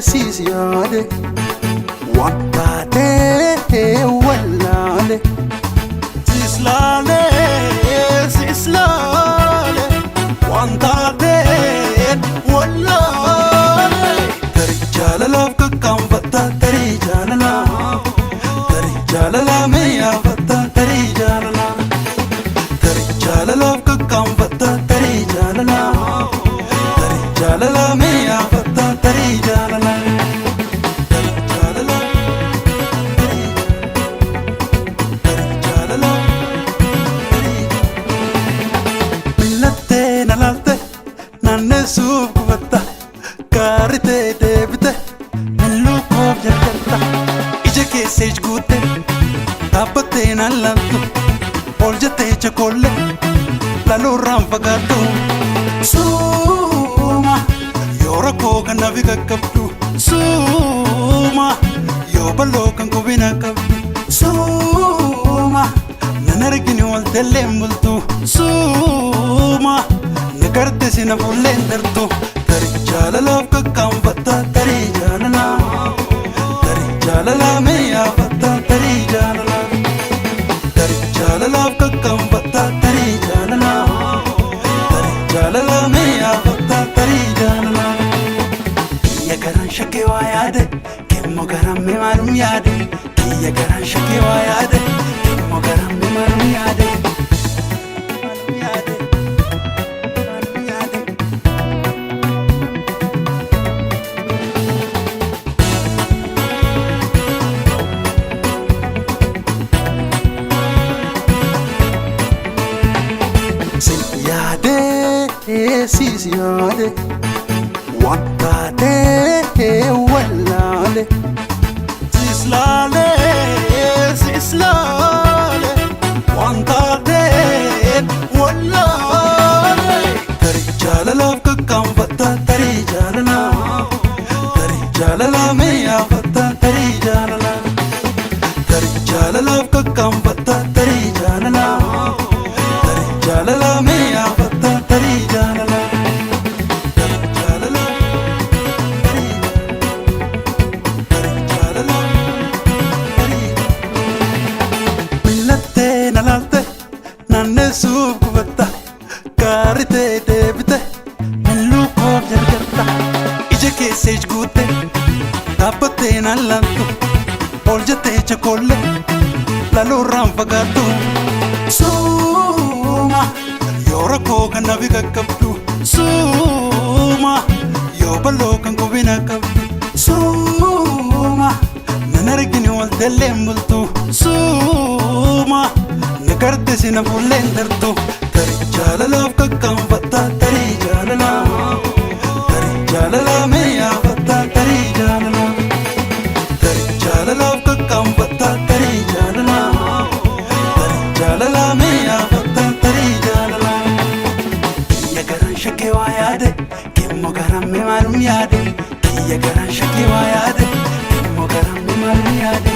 Sisiade Wakate Wallale Sislale Sislale Wantate Wallale Tari jalala kakam fatta tari jalala Tari jalala meya fatta tari jalala Tari jalala kakam fatta tari jalala Tari jalala meya fatta tari jalala Subata karite debite luko jarta ije ke sej gute tapate nalantu oljate chakolle la loram pagato suma yora ko kanaviga kaptu suma yo balokan ko bina kaptu suma nanargini wal telembultu suma करते सिना फुलेंदर तो तरी jalala kakam fatta tari jalala tari jalala meya fatta tari jalala tari jalala kakam fatta tari jalala tari jalala meya fatta tari jalala kiya garan shake wa yaade kimmo garan me marum yaade kiya garan shake wa yaade kimmo garan me marum yaade Sisiade Wakate Wallale Sislale Sislale Wantate Wallale Tari jalala kakam fatta tari jalala Tari jalala meya fatta tari jalala Tari jalala kakam fatta tari jalala Tari jalala meya fatta tari jalala Subata karite debite luko jarta ije ke sej gute tapate nalantu oljate chakolle la loram pagato suma yora ko kanaviga kaptu suma yo balokan ko bina kaptu suma nanargini wal telembultu suma करते सिना फुलेंदर तो तरी jalala kakam fatta tari jalala tari jalala meya fatta tari jalala tari jalala kakam fatta tari jalala tari jalala meya fatta tari jalala kiya garan shake wa yaade kimmo garan me marum yaade kiya garan shake wa yaade kimmo garan me marum yaade